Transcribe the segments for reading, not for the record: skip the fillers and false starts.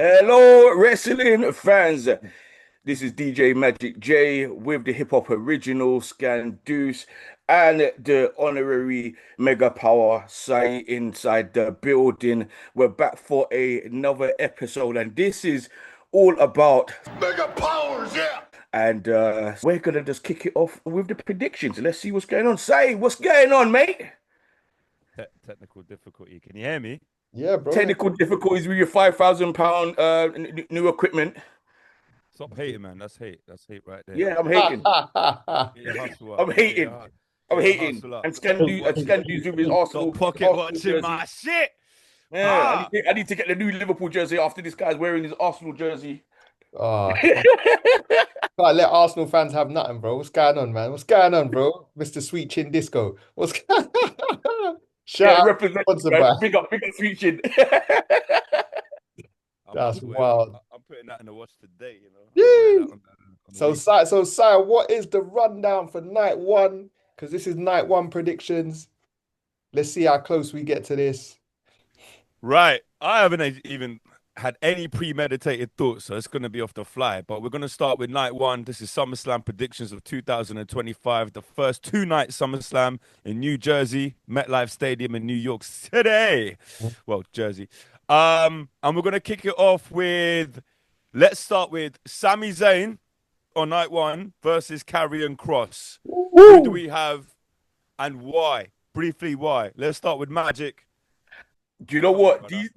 Hello, wrestling fans. This is DJ Magic J with the Hip Hop Original Scan Deuce and the honorary Mega Power sign inside the building. We're back for another episode, and this is all about Mega powers, yeah. and we're gonna just kick it off with the predictions. Let's see what's going on. Say, what's going on, mate? Technical difficulty. Can you hear me? Yeah, bro. Technical difficulties with your £5,000 new equipment. Stop hating, man. That's hate. That's hate right there. Yeah, I'm hating. Get your hustle up. I'm hating. I'm Get your hating. hustle up. And Scandu with his Arsenal, Stop pocket Arsenal watching jersey. my shit. Yeah, I need to get the new Liverpool jersey after this guy's wearing his Arsenal jersey. Oh, can't let Arsenal fans have nothing, bro. What's going on, man? What's going on, bro? Mr. Sweet Chin Disco. What's Yeah, shout out represent, sponsor, man. man. Big up, Switching. That's I'm wild. putting that in the watch today. You know. I'm gonna wear Yee. that on the weekend. Sire, what is the rundown for night one? Because this is night one predictions. Let's see how close we get to this. Right. I haven't even had any premeditated thoughts, so it's going to be off the fly. But we're going to start with night one. This is SummerSlam predictions of 2025. The first two-night SummerSlam in New Jersey, MetLife Stadium in New York City. Well, Jersey. And we're going to kick it off with, let's start with Sami Zayn on night one versus Karrion Kross. Who do we have and why? Briefly, why? Let's start with Magic. Do you know Come on, what? brother.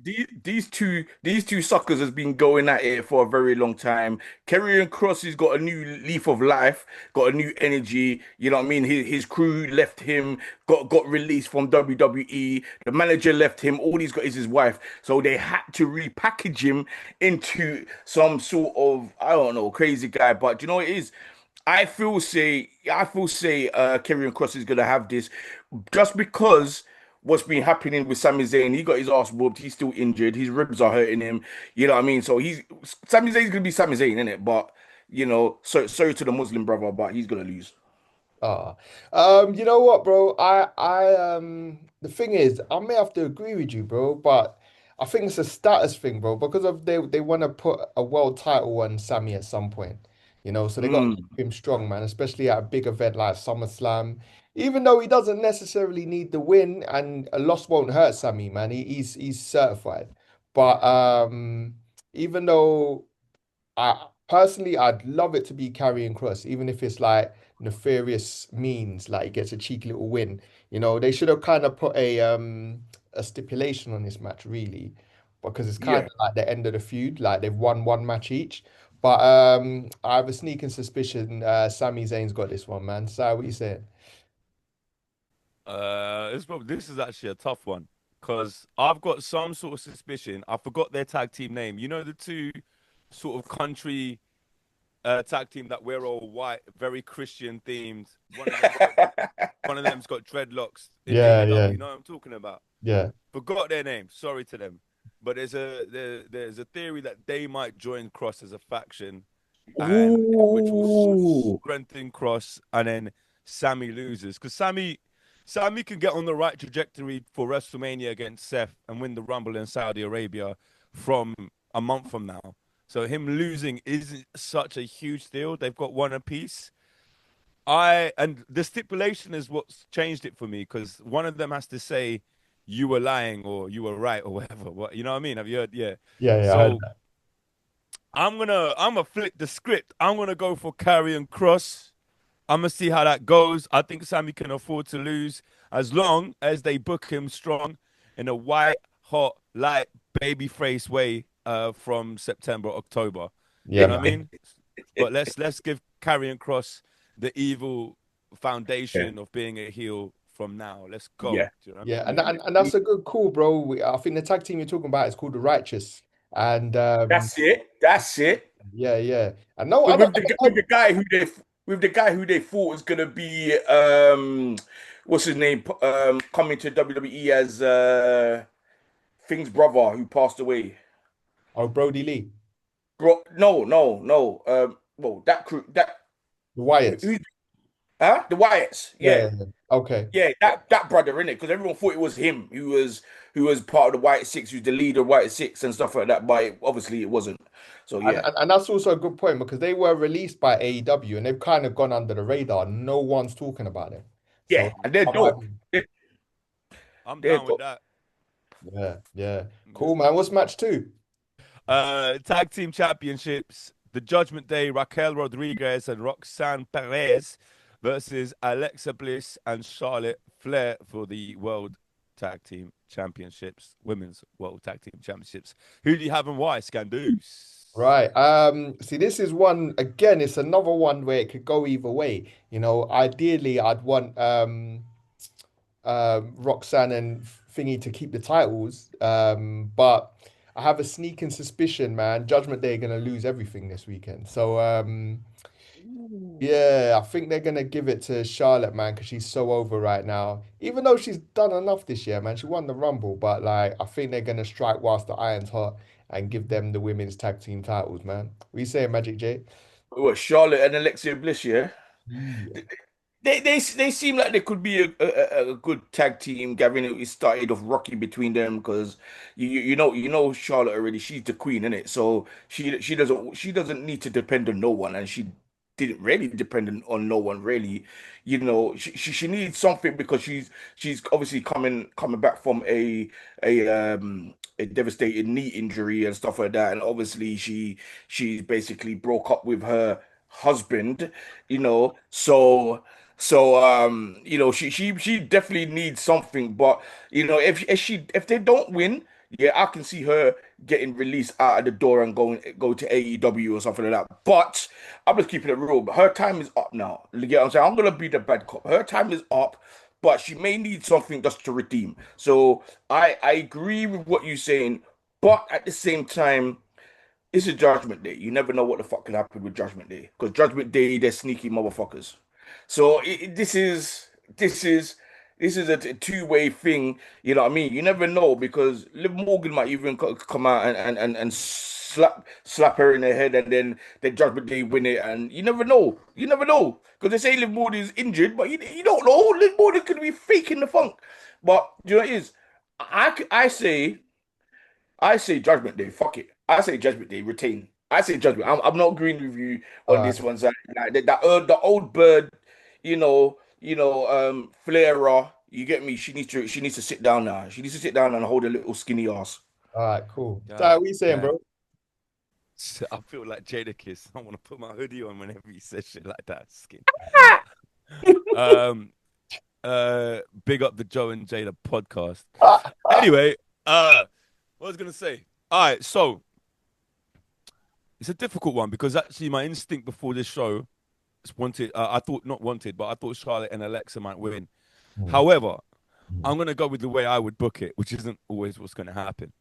These two suckers has been going at it for a very long time. Karrion Kross has got a new leaf of life, got a new energy. You know what I mean? His crew left him, got released from WWE. The manager left him. All he's got is his wife. So they had to repackage him into some sort of, I don't know, crazy guy. But you know what it is? I feel say Karrion Kross is gonna have this just because what's been happening with Sami Zayn. He got his ass whooped. He's still injured. His ribs are hurting him. You know what I mean? So Sami Zayn's gonna be Sami Zayn, innit? But so sorry to the Muslim brother, but he's gonna lose. Ah, you know what, bro? The thing is, I may have to agree with you, bro, but I think it's a status thing, bro, because of they want to put a world title on Sammy at some point, so they got to Mm, keep him strong, man, especially at a big event like SummerSlam. Even though he doesn't necessarily need the win, and a loss won't hurt Sammy, man. He's certified, but even though. I personally, I'd love it to be carrying cross, even if it's like nefarious means, like he gets a cheeky little win. They should have kind of put a stipulation on this match, really, because it's kind yeah. of like the end of the feud, like they've won one match each. But I have a sneaking suspicion Sami Zayn's got this one, man. So what you saying? This is actually a tough one because I've got some sort of suspicion. I forgot their tag team name. You know the two sort of country tag team that wear all white, very Christian themed. One of them's got dreadlocks in Yeah, AEW. yeah, You know what I'm talking about? yeah. Forgot their name. Sorry to them, but there's a theory that they might join Cross as a faction, and which will Ooh, strengthen Cross, and then Sammy loses because Sammy can get on the right trajectory for WrestleMania against Seth and win the Rumble in Saudi Arabia from a month from now. So him losing isn't such a huge deal. They've got one apiece. And the stipulation is what's changed it for me because one of them has to say you were lying or you were right or whatever. What you know what I mean? Have you heard? Yeah. Yeah, yeah, I heard So that. I'm gonna flip the script. I'm gonna go for Karrion Cross. I'm gonna see how that goes. I think Sammy can afford to lose as long as they book him strong in a white, hot, light, baby face way from September, October. You Yeah, know what I man. mean? But let's give Karrion Cross the evil yeah, foundation of being a heel from now. Let's go. yeah, Do you know what I Yeah, mean? and that's a good call, bro. I think the tag team you're talking about is called the Righteous. And that's it. That's it. yeah, yeah. I know, With, with the with the guy who they thought was gonna be what's his name coming to WWE as Thing's brother who passed away. oh, Brody Lee, Bro, no. Well, that crew, that the Wyatts. who Huh? The Wyatts. Yeah. Yeah. Okay. Yeah, that brother in it, because everyone thought it was him who was part of the White Six, who's the leader of White Six and stuff like that. But obviously it wasn't. So And, yeah, and and that's also a good point because they were released by AEW and they've kind of gone under the radar. No one's talking about them. So yeah, and they're that might dope. be, I'm They're down with dope. that. yeah, yeah. Yeah. Cool, man. What's match two? Tag team championships. The Judgment Day, Raquel Rodriguez and Roxanne Perez versus Alexa Bliss and Charlotte Flair for the World Tag Team Championships, Women's World Tag Team Championships. Who do you have and why, Scandoos? Right. See, this is one again, it's another one where it could go either way. Ideally I'd want Roxanne and Thingy to keep the titles. But I have a sneaking suspicion, man, Judgment Day are gonna lose everything this weekend. So Ooh. yeah, I think they're gonna give it to Charlotte, man, because she's so over right now. Even though she's done enough this year, man, she won the Rumble, but like I think they're gonna strike whilst the iron's hot and give them the women's tag team titles, man. What you saying, Magic J? What, Charlotte and Alexia Bliss, yeah? Yeah. They seem like they could be a good tag team. Gavin, it started off rocky between them because you know Charlotte already. She's the queen, isn't it? So she doesn't need to depend on no one, and she didn't really depend on no one really. She needs something because she's obviously coming back from a devastating knee injury and stuff like that, and obviously she basically broke up with her husband, she definitely needs something. But if they don't win, yeah, I can see her getting released out of the door and go to AEW or something like that. But I'm just keeping it real. Her time is up now. You get what I'm saying? I'm gonna be the bad cop. Her time is up, but she may need something just to redeem. So I agree with what you're saying, but at the same time, it's a Judgment Day. You never know what the fuck can happen with Judgment Day because Judgment Day, they're sneaky motherfuckers. So this is a two-way thing. You know what I mean? You never know because Liv Morgan might even come out and slap her in the head, and then Judgment Day win it, and you never know. You never know because they say Liv Morgan is injured, but you don't know. Liv Morgan could be faking the funk. But you know what it is? I say Judgment Day. Fuck it. I say Judgment Day. Retain. I say Judgment. I'm not agreeing with you All on right. this one. Zach. Like the old bird, Flaira. You get me? She needs to sit down now. She needs to sit down and hold a little skinny ass. All right, cool. So, God what you saying, damn. bro? I feel like Jadakiss. I want to put my hoodie on whenever he says shit like that. Skin. Um, big up the Joe and Jada podcast. Anyway, what was I gonna say? All right, so it's a difficult one because actually my instinct before this show wanted. I thought not wanted, but I thought Charlotte and Alexa might win. Mm, However, mm, I'm gonna go with the way I would book it, which isn't always what's gonna happen.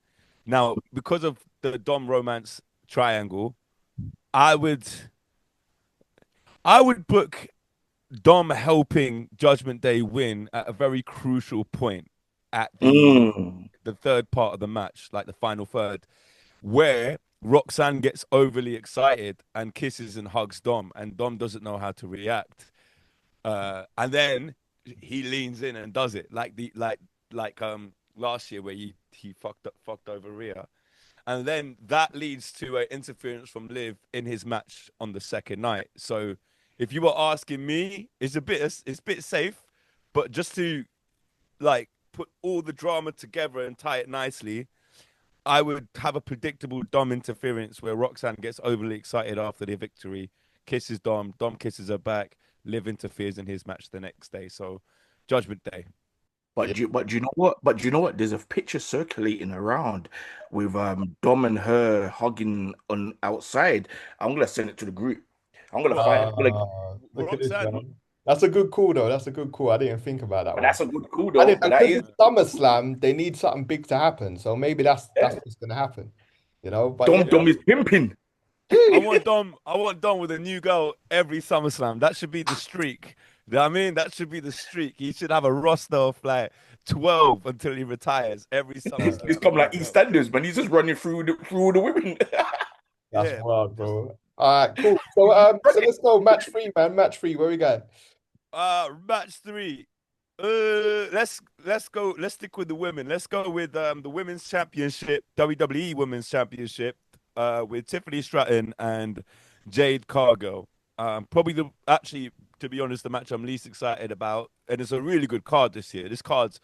Now, because of the Dom romance triangle, I would I would book Dom helping Judgment Day win at a very crucial point at the Mm. the third part of the match, like the final third, where Roxanne gets overly excited and kisses and hugs Dom, and Dom doesn't know how to react. And then he leans in and does it, like last year where he fucked over Rhea. And then that leads to an interference from Liv in his match on the second night. So if you were asking me, it's a bit safe, but just to like put all the drama together and tie it nicely, I would have a predictable Dom interference where Roxanne gets overly excited after the victory, kisses Dom, Dom kisses her back, Liv interferes in his match the next day. So Judgment Day. yeah. But you know what? But you know what? There's a picture circulating around with Dom and her hugging on outside. I'm gonna send it to the group. I'm gonna find. I'm gonna. Look at this, Roxanne, man. That's a good call, though. That's a good call. I didn't think about that But one. that's a good call And though. But that because is it's SummerSlam, they need something big to happen. So maybe that's yeah. what's gonna happen. But yeah, Dom is pimping. I want Dom with a new girl every SummerSlam. That should be the streak. You know what I mean? That should be the streak. He should have a roster of like 12 until he retires every He's SummerSlam. A come new like girl. EastEnders, man. He's just running through all the women. that's Yeah. wild, bro. All right, cool. So let's go match three, man. Match three. Where we going? Match three. Let's go. Let's stick with the women. Let's go with the women's championship, WWE Women's Championship, with Tiffany Stratton and Jade Cargill. Probably the actually, to be honest, the match I'm least excited about, and it's a really good card this year. This card's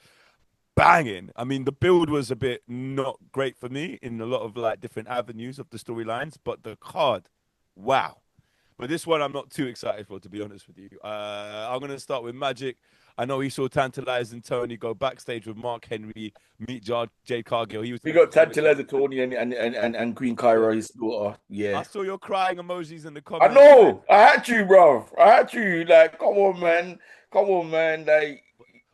banging. I mean, the build was a bit not great for me in a lot of like different avenues of the storylines, but the card, wow. But this one I'm not too excited for, to be honest with you. I'm going to start with Magic. I know he saw tantalizing Tony go backstage with Mark Henry, meet Jade Cargill. He was We going to got be doing it. Tantalizer Tony and Queen I saw, Kyra, his daughter. I Yeah. saw your crying emojis in the I comments, man. know. I had to, bro. I had to. Like, come on, man. Come on, man. Like,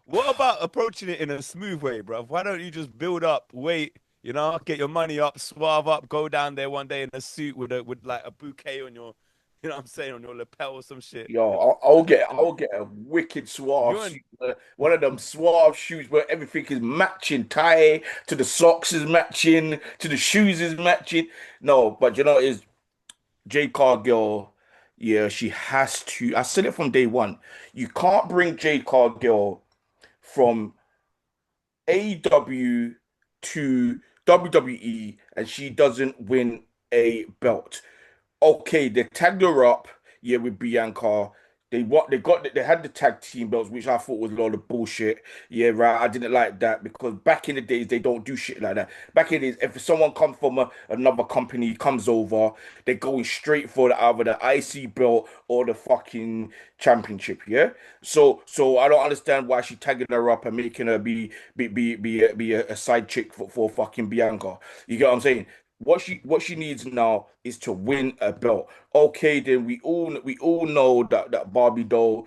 What about approaching it in a smooth way, bro? Why don't you just build up, wait, get your money up, suave up, go down there one day in a suit with like a bouquet on your, what I'm saying, on your lapel or some shit. yo, And I'll get a wicked suave you're suit. in, One of them suave shoes where everything is matching. Tie to the socks is matching, to the shoes is matching. No, but is Jade Cargill. Yeah, she has to. I said it from day one. You can't bring Jade Cargill from AEW to WWE and she doesn't win a belt. Okay, they tagged her up, yeah, with Bianca. They had the tag team belts, which I thought was a lot of bullshit. Yeah, right. I didn't like that because back in the days they don't do shit like that. Back in the days, if someone comes from another company comes over, they're going straight for either the IC belt or the fucking championship. Yeah. So I don't understand why she tagging her up and making her be a side chick for fucking Bianca. You get what I'm saying? What she needs now is to win a belt. Okay, then we all know that Barbie Doll,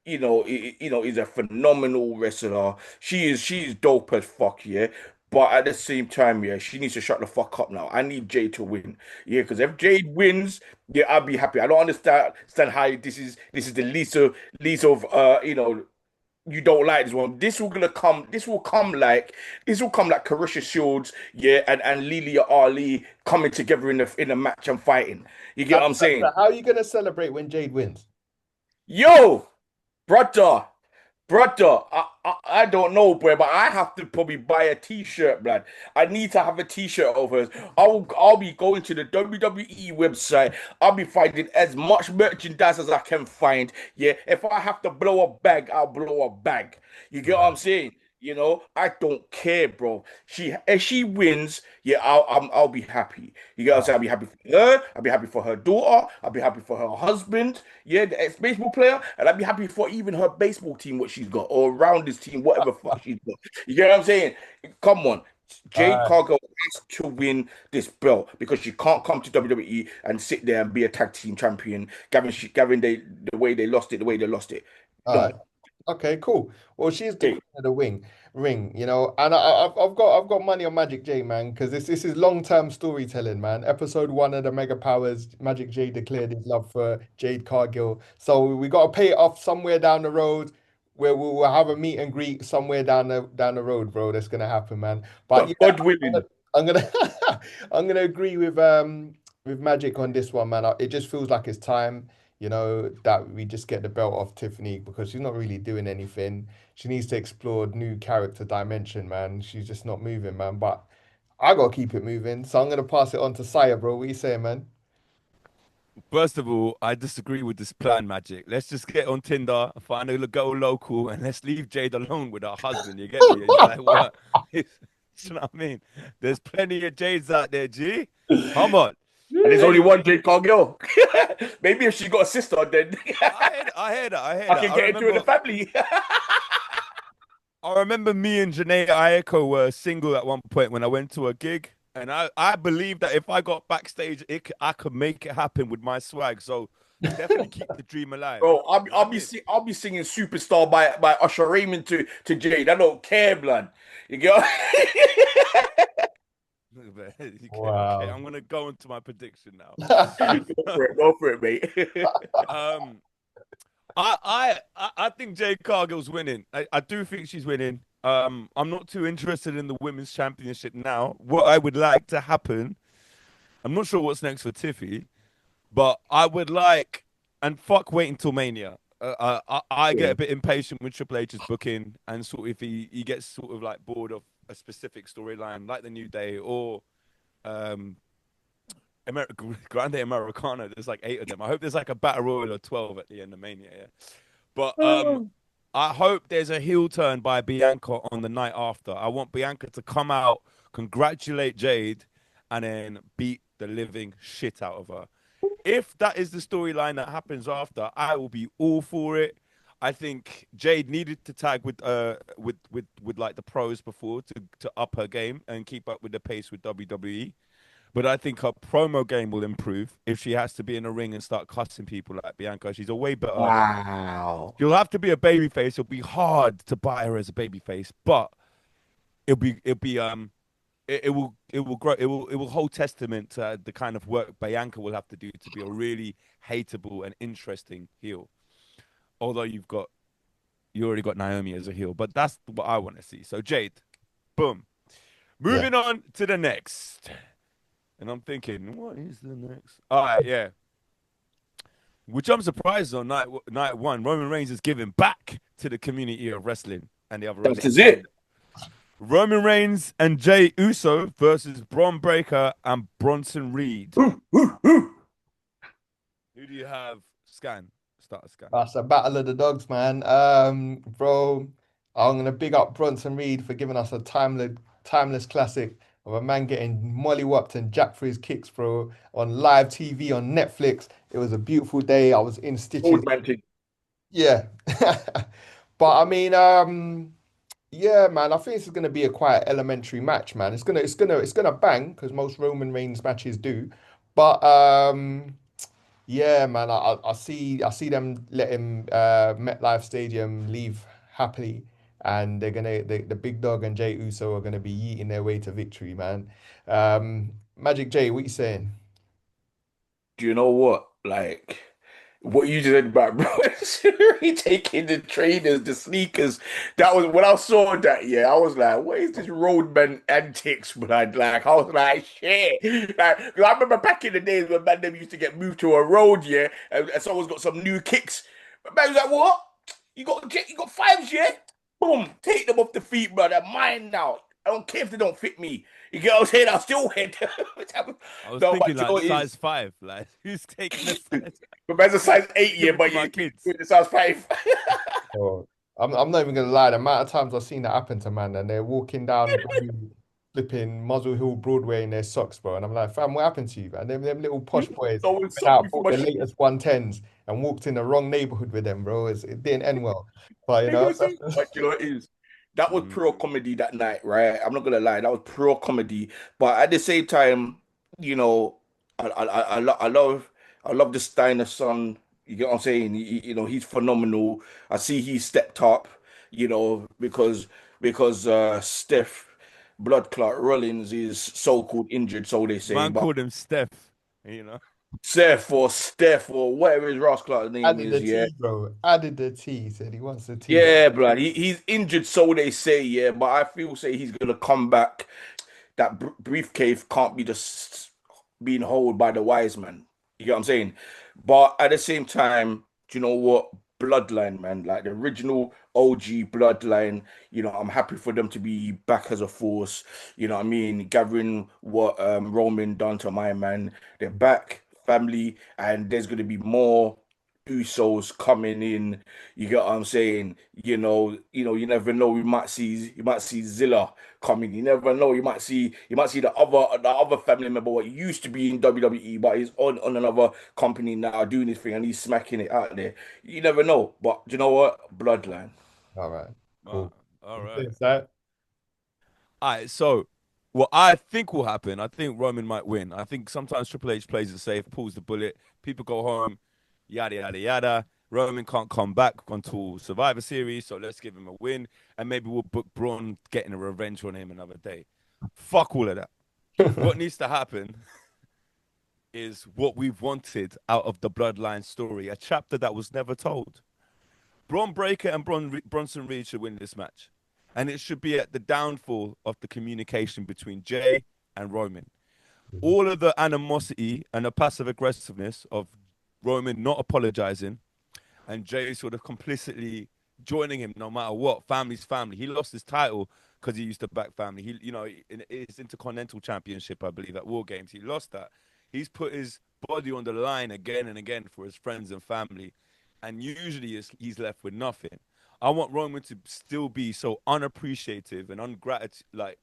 is a phenomenal wrestler. She's dope as fuck, yeah. But at the same time, yeah, she needs to shut the fuck up now. I need Jade to win, yeah, because if Jade wins, yeah, I'll be happy. I don't understand how this is the least of you don't like this one. This will come like Carissa Shields, yeah, and Lilia Ali coming together in a match and fighting. You get So, what I'm so saying? how are you gonna celebrate when Jade wins? Yo, brother. Brother, I don't know, boy, but I have to probably buy a t-shirt, blood. I need to have a t-shirt of hers. I'll be going to the WWE website. I'll be finding as much merchandise as I can find. Yeah, if I have to blow a bag, I'll blow a bag. You get what I'm saying? I don't care, bro. If she wins, yeah, I'll be happy. You get what I'm saying? I'll be happy for her. I'll be happy for her daughter. I'll be happy for her husband. Yeah, the ex-baseball player, and I'd be happy for even her baseball team, what she's got, or around this team, whatever fuck she's got. You get what I'm saying? Come on. Jade Uh, Cargill has to win this belt because she can't come to WWE and sit there and be a tag team champion, Gavin the way they lost it, the way they lost it. uh, No. Okay, cool. Well, she's the Okay. queen of the ring, and I've got money on Magic J, man, because this is long-term storytelling, man. Episode 1 of the Mega Powers, Magic J declared his love for Jade Cargill. So we got to pay it off somewhere down the road, where we'll have a meet and greet somewhere down the road, bro. That's gonna happen, man. But yeah, God I'm gonna willing. I'm gonna, I'm gonna agree with Magic on this one, man. It just feels like it's time, that we just get the belt off Tiffany because she's not really doing anything. She needs to explore new character dimension, man. She's just not moving, man. But I gotta keep it moving. So I'm gonna pass it on to Saya, bro. What you saying, man? First of all, I disagree with this plan, Magic. Let's just get on Tinder, find a girl local, and let's leave Jade alone with her husband. You get me? It's like what? You know what I mean? There's plenty of Jades out there, G. Come on. And there's only one Anyway, Jade Cargill. Maybe if she got a sister, then I hear I that. can get into the family. I remember me and Janae Aiko were single at one point when I went to a gig, and I believe that if I got backstage, I could make it happen with my swag. So definitely keep the dream alive. Bro, You know what I mean? I'll be singing Superstar by Usher Raymond to Jade. I don't care, blood. You get Okay, okay. Wow. I'm gonna go into my prediction now. Go for it, mate. um, I think Jade Cargill's winning. I do think she's winning. I'm not too interested in the women's championship now. What I would like to happen, I'm not sure what's next for Tiffy, but I would like, and fuck waiting till Mania. I get Yeah. a bit impatient with Triple H's booking, and sort of if he gets sort of like bored of a specific storyline, like the New Day or um Grande Americana. There's like 8 of them. I hope there's like a battle royal or 12 at the end of Mania. Yeah, but I hope there's a heel turn by Bianca on the night after. I want Bianca to come out, congratulate Jade, and then beat the living shit out of her. If that is the storyline that happens after, I will be all for it. I think Jade needed to tag with like the pros before to up her game and keep up with the pace with WWE. But I think her promo game will improve if she has to be in a ring and start cussing people like Bianca. She's a way better. Wow. She'll have to be a babyface. It'll be hard to buy her as a babyface, but it will grow. It will hold testament to the kind of work Bianca will have to do to be a really hateable and interesting heel. Although you already got Naomi as a heel, but that's what I want to see. So Jade, boom. Yeah. Moving on to the next. And I'm thinking, what is the next? All right, yeah. Which I'm surprised on night one. Roman Reigns is giving back to the community of wrestling and the other That wrestlers. is it. Roman Reigns and Jey Uso versus Braun Breaker and Bronson Reed. Ooh, ooh, ooh. Who do you have? Scan. Start a scan. That's a battle of the dogs, man. Bro, I'm gonna big up Bronson Reed for giving us a timeless classic of a man getting mollywopped and jacked for his kicks, bro, on live TV on Netflix. It was a beautiful day. I was in stitches. Old man thing. Yeah. But I mean, yeah, man, I think this is gonna be a quite elementary match, man. It's gonna bang because most Roman Reigns matches do. But yeah, man, I see them letting MetLife Stadium leave happily, and the big dog and Jey Uso are gonna be eating their way to victory, man. Magic Jay, what you saying? Do you know what? Like what you just said about bro, he taking the trainers, the sneakers. That was when I saw that. Yeah, I was like, "What is this roadman antics?" Blood. Like I was like, "Shit!" Like 'cause I remember back in the days when man them used to get moved to a road, yeah, and someone's got some new kicks. But man was like, "What? You got fives, yeah? Boom! Take them off the feet, brother. Mine now. I don't care if they don't fit me. You get what I'm saying? I'll still hit." I was No, thinking but you know like what it is. size 5. Like who's taking the size? But man's a size 8 Give year, it to but my you kids. with the size 5. Oh, I'm not even gonna lie. The amount of times I've seen that happen to man, and they're walking down bloody flipping Muzzle Hill Broadway in their socks, bro. And I'm like, fam, what happened to you, man? Them little posh boys Someone went sucked out, me for bought my the shit. latest 110s, and walked in the wrong neighborhood with them, bro. It didn't end well. But you They know, gonna say, but you know it is. That was Mm. pure comedy that night, right? I'm not gonna lie, that was pure comedy. But at the same time, you know, I love the Steiner son. You get what I'm saying? You know, he's phenomenal. I see he stepped up, you know, because Steph Blood Clot Rollins is so-called injured, so they say. Man But called him Steph. You know. Seth or Steph or whatever his Ross Clark's name added the is, yeah. tea, bro. Added the tea. Said he wants the tea. Yeah, blood. He's injured, so they say, yeah. But I feel say he's gonna come back. That briefcase can't be just being held by the wise man. You get what I'm saying? But at the same time, do you know what? Bloodline, man, like the original OG bloodline, you know, I'm happy for them to be back as a force. You know what I mean? Gathering what Roman done to my man. They're back, family, and there's gonna be more Usos coming in. You get what I'm saying? You never know. You might see Zilla coming. You never know. You might see the other family member what used to be in WWE, but he's on another company now doing his thing and he's smacking it out there. You never know. But you know what? Bloodline. All right, Ah, cool. all You right. think so? All right. So, what I think will happen, I think Roman might win. I think sometimes Triple H plays it safe, pulls the bullet, people go home, yada yada yada. Roman can't come back until Survivor Series, so let's give him a win, and maybe we'll book Braun getting a revenge on him another day. Fuck all of that. What needs to happen is what we've wanted out of the Bloodline story, a chapter that was never told. Braun Breaker and Bronson Reed should win this match. And it should be at the downfall of the communication between Jay and Roman. All of the animosity and the passive aggressiveness of Roman not apologizing and Jay sort of complicitly joining him no matter what. Family's family. He lost his title because he used to back family. He, in his Intercontinental Championship, I believe, at War Games, he lost that. He's put his body on the line again and again for his friends and family, and usually he's left with nothing. I want Roman to still be so unappreciative and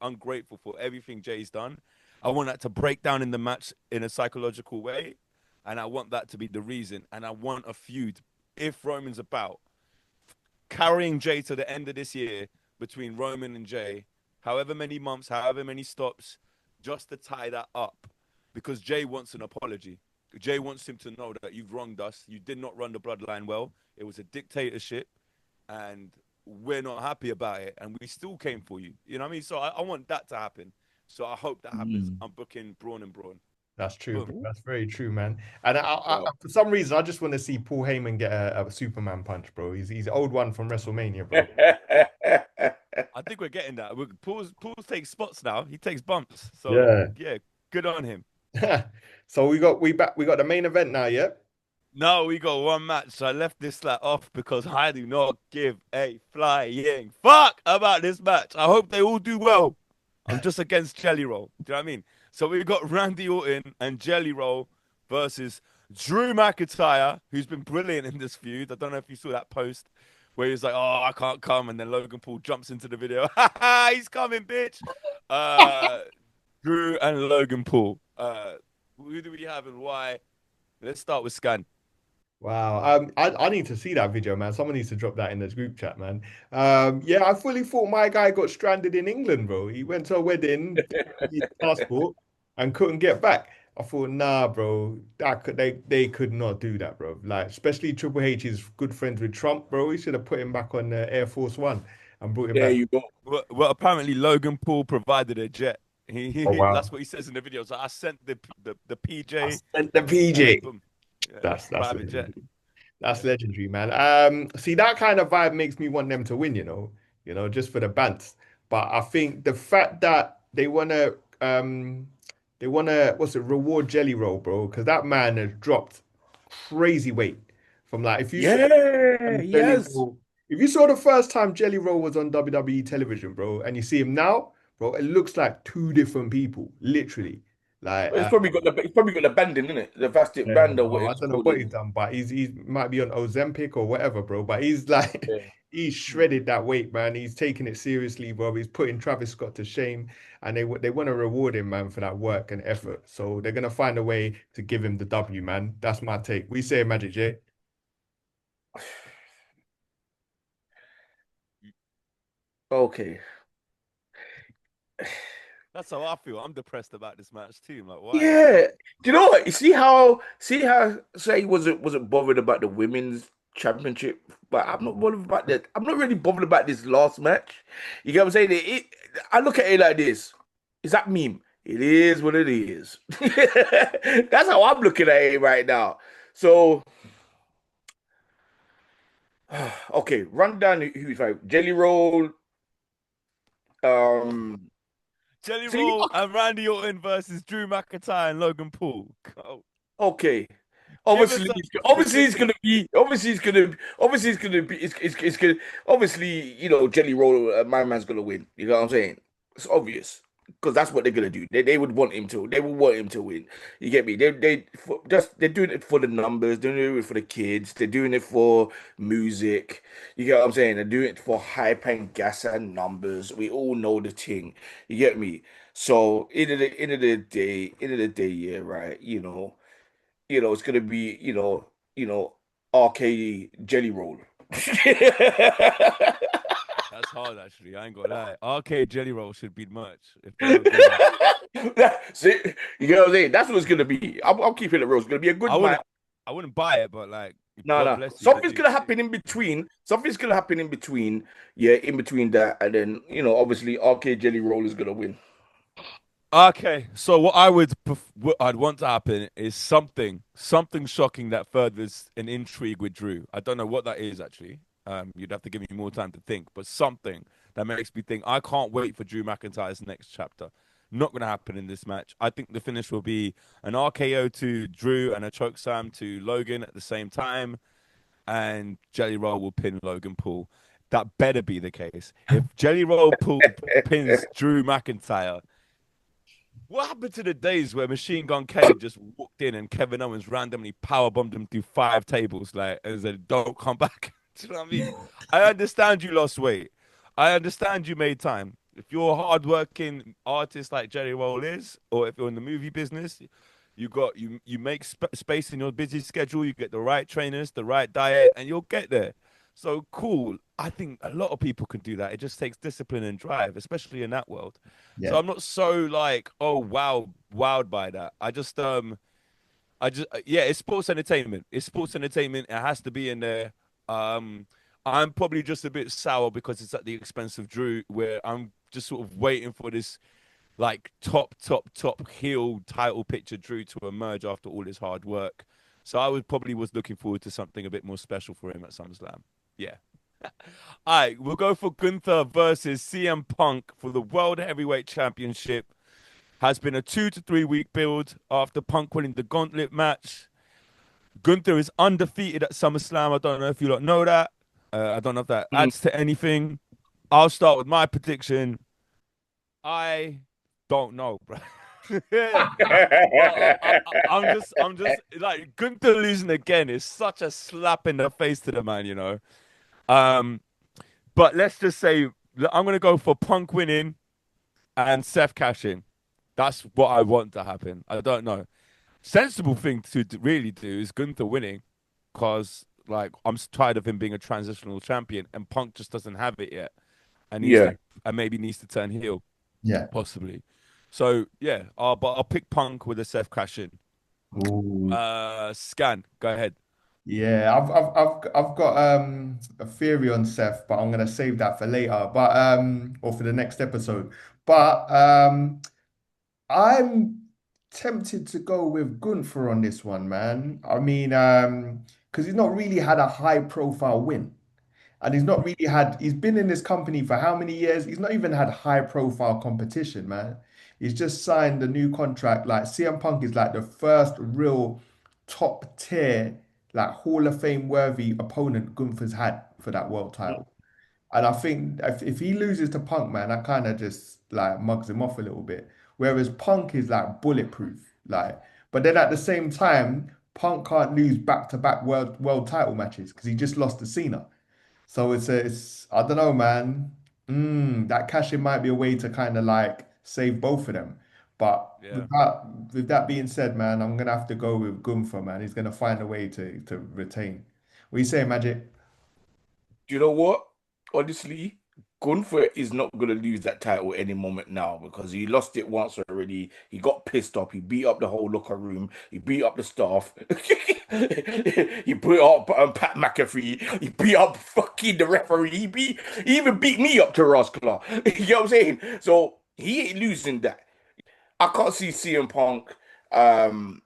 ungrateful for everything Jay's done. I want that to break down in the match in a psychological way, and I want that to be the reason. And I want a feud, if Roman's about, carrying Jay to the end of this year between Roman and Jay, however many months, however many stops, just to tie that up. Because Jay wants an apology. Jay wants him to know that you've wronged us. You did not run the bloodline well. It was a dictatorship, and we're not happy about it. And we still came for you. You know what I mean? So I want that to happen. So I hope that happens. Mm. I'm booking Braun and Braun. That's true, Boom. bro. That's very true, man. And Wow. for some reason, I just want to see Paul Heyman get a Superman punch, bro. He's the old one from WrestleMania, bro. I think we're getting that. Paul's takes spots now. He takes bumps. So Yeah. yeah, good on him. So we got the main event now, yeah? No, we got one match. I left this off because I do not give a flying fuck about this match. I hope they all do well. I'm just against Jelly Roll. Do you know what I mean? So we got Randy Orton and Jelly Roll versus Drew McIntyre, who's been brilliant in this feud. I don't know if you saw that post where he's like, "Oh, I can't come," and then Logan Paul jumps into the video. He's coming, bitch. Uh, Drew and Logan Paul. Who do we have and why? Let's start with Scan. Wow. I need to see that video, man. Someone needs to drop that in the group chat, man. Yeah, I fully thought my guy got stranded in England, bro. He went to a wedding, didn't have his passport, and couldn't get back. I thought, nah, bro, they could not do that, bro. Like, especially Triple H is good friends with Trump, bro. He should have put him back on Air Force One and brought him There back. you go. Well, apparently Logan Paul provided a jet. Oh That's wow. what he says in the video. So I sent the I PJ sent the and PJ. boom, yeah, That's private jet. legendary. That's Yeah. legendary, man. See that kind of vibe makes me want them to win, just for the bants. But I think the fact that they wanna what's it, reward Jelly Roll, bro, because that man has dropped crazy weight from like if you saw Yeah, Jelly yes. Roll, if you saw the first time Jelly Roll was on WWE television, bro, and you see him now, bro, it looks like two different people, literally. Like It's probably got the banding in it, the vastic yeah, band or bro. whatever I it's don't know called what in he's it. done, but he might be on Ozempic or whatever, bro. But he's like Yeah. he's shredded that weight, man. He's taking it seriously, bro. He's putting Travis Scott to shame, and they want to reward him, man, for that work and effort. So they're gonna find a way to give him the W, man. That's my take. We say Magic J. Okay. That's how I feel. I'm depressed about this match too. I'm like, why? Yeah. Do you know what? You see how say wasn't bothered about the women's championship, but I'm not bothered about that. I'm not really bothered about this last match. You get what I'm saying? I look at it like this. Is that meme? It is what it is. That's how I'm looking at it right now. So, okay, run down who's like Jelly Roll. Um, Jelly see, Roll and Randy Orton versus Drew McIntyre and Logan Paul. Go. okay. Give us a Obviously, it's prediction. gonna be. Obviously, it's gonna be. It's gonna. Obviously, Jelly Roll, my man's gonna win. You know what I'm saying? It's obvious because that's what they're gonna do. They would want him to. They would want him to win. You get me? They're doing it for the numbers. They're doing it for the kids. They're doing it for music. You get what I'm saying? They're doing it for hype and gas and numbers. We all know the thing. You get me? So end of the day, yeah, right. It's gonna be, RK Jelly Roll. That's hard, actually. I ain't gonna lie. Arcade Jelly Roll should be merch if they don't do that. See, you know what I'm saying? That's what it's gonna be. I'm keeping it real. It's gonna be a I good match. wouldn't, I wouldn't buy it, but like, No, God no. bless you if they Something's do. gonna happen in between. Something's gonna happen in between. Yeah, in between that, and then obviously RK Jelly Roll is gonna win. Okay, so what I'd want to happen is something shocking that furthers an intrigue with Drew. I don't know what that is actually. You'd have to give me more time to think, but something that makes me think I can't wait for Drew McIntyre's next chapter. Not going to happen in this match. I think the finish will be an RKO to Drew and a chokeslam to Logan at the same time. and Jelly Roll will pin Logan Paul. That better be the case. If Jelly Roll pins Drew McIntyre, what happened to the days where Machine Gun Kelly just walked in and Kevin Owens randomly power bombed him through 5 tables, like, and said, "Don't come back." Do you know what I mean? I understand you lost weight. I understand you made time. If you're a hardworking artist like Jerry Roll is, or if you're in the movie business, you make space in your busy schedule. You get the right trainers, the right diet, and you'll get there. So cool. I think a lot of people can do that. It just takes discipline and drive, especially in that world. So Yeah, I'm not so like, oh wow, wowed by that. Yeah, it's sports entertainment. It's sports entertainment. It has to be in there. Um, I'm probably just a bit sour because it's at the expense of Drew, where I'm just sort of waiting for this like top heel title picture Drew to emerge after all his hard work. So I was looking forward to something a bit more special for him at SummerSlam. Yeah. All right, we'll go for Gunther versus CM Punk for the World Heavyweight Championship. Has been a 2 to 3 week build after Punk winning the gauntlet match. Gunther is undefeated at SummerSlam. I don't know if you lot know that. I don't know if that Mm. adds to anything. I'll start with my prediction. I don't know, bro. Yeah. I'm just like Gunther losing again is such a slap in the face to the man, you know. Um, but let's just say I'm gonna go for Punk winning and Seth cashing. That's what I want to happen. I don't know. Sensible thing to really do is Gunther winning, because like I'm tired of him being a transitional champion, and Punk just doesn't have it yet, and needs Yeah. to and maybe needs to turn heel yeah. possibly. So yeah, but I'll pick Punk with a Seth cash in. Ooh. Scan, go ahead. Yeah, I've got a theory on Seth, but I'm gonna save that for later. But or for the next episode. But I'm tempted to go with Gunther on this one, man. I mean, because he's not really had a high profile win. And he's been in this company for how many years? He's not even had high profile competition, man. He's just signed a new contract. Like CM Punk is like the first real top tier, like Hall of Fame worthy opponent Gunther's had for that world title. And I think if he loses to Punk, man, that kind of just like mugs him off a little bit. Whereas Punk is like bulletproof. Like, but then at the same time, Punk can't lose back-to-back world title matches because he just lost to Cena. So it's I don't know, man. That cash in might be a way to kind of like save both of them. But Yeah. with that being said, man, I'm gonna have to go with Gunther, man. He's gonna find a way to retain. What you say, Magic? Do you know what? Honestly, Gunther is not going to lose that title any moment now because he lost it once already. He got pissed off. He beat up the whole locker room. He beat up the staff. He beat up Pat McAfee. He beat up fucking the referee. He even beat me up to Ross Clark. You know what I'm saying? So he ain't losing that. I can't see CM Punk. Um,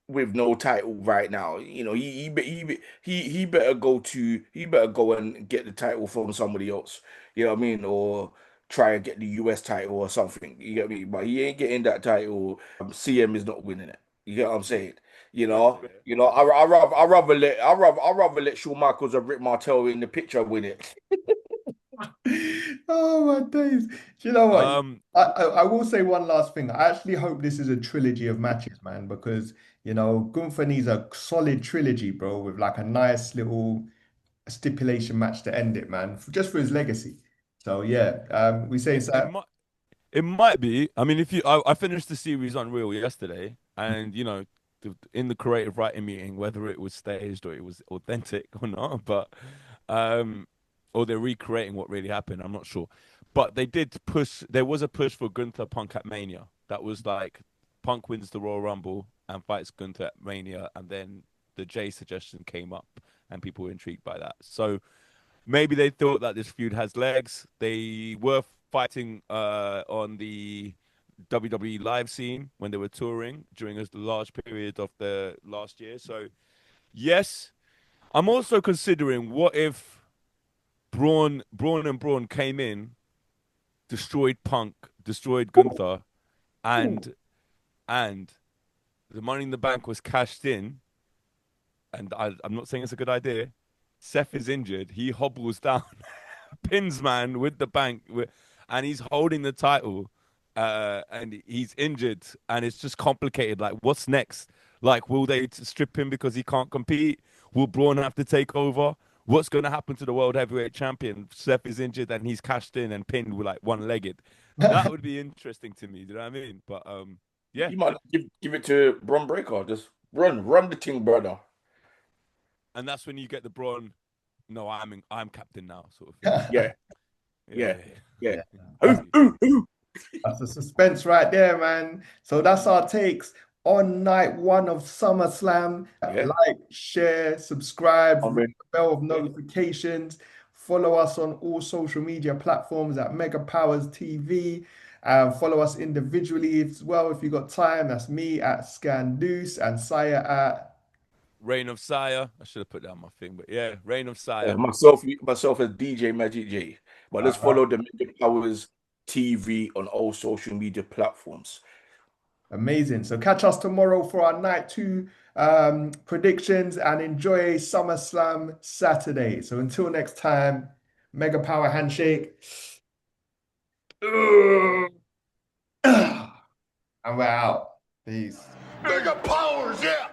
with no title right now. You know, he better go and get the title from somebody else. You know what I mean? Or try and get the US title or something. You get me? But he ain't getting that title. CM is not winning it. You get what I'm saying? You Yeah, know, yeah. I rather let Shawn Michaels or Rick Martel in the picture win it. Oh my days. Do you know what? Um, I will say one last thing. I actually hope this is a trilogy of matches, man, because Gunther needs a solid trilogy, bro, with like a nice little stipulation match to end it, man, just for his legacy. So yeah, we say it, it that. might It might be. I mean, I finished the series Unreal yesterday, and in the creative writing meeting, whether it was staged or it was authentic or not, but um, or they're recreating what really happened, I'm not sure. But they did push. There was a push for Gunther Punk at Mania. That was like Punk wins the Royal Rumble and fights Gunther at Mania, and then the Jay suggestion came up, and people were intrigued by that. So maybe they thought that this feud has legs. They were fighting on the WWE live scene when they were touring during a large period of the last year. So yes, I'm also considering what if Braun and Braun came in, destroyed Punk, destroyed Gunther, and and the Money in the Bank was cashed in, and I'm not saying it's a good idea. Seth is injured. He hobbles down, pins man with the bank, and he's holding the title, and he's injured, and it's just complicated. Like, what's next? Like, will they strip him because he can't compete? Will Braun have to take over? What's going to happen to the world heavyweight champion? Seth is injured and he's cashed in and pinned with like one-legged. That would be interesting to me. Do you know what I mean? But yeah. You might give it to Bron Breakker. Just run the thing, brother. And that's when you get the Braun. No, I'm captain now, sort of thing. Yeah, Yeah, yeah, yeah. Yeah. Ooh, ooh, ooh. That's the suspense right there, man. So that's our takes on night one of SummerSlam. Yeah. Like, share, subscribe, I ring mean, the bell of yeah. notifications. Follow us on all social media platforms at Mega Powers TV. Follow us individually as well if you got time. That's me at Scandoose and SIRE at Reign of Sire. I should have put that on my thing, but yeah, Reign of Sire. Myself as DJ Magic J. But let's uh, follow the Mega Powers TV on all social media platforms. Amazing. So catch us tomorrow for our night two predictions and enjoy SummerSlam Saturday. So until next time, Mega Power Handshake. And we're out. Peace. Mega powers, yeah!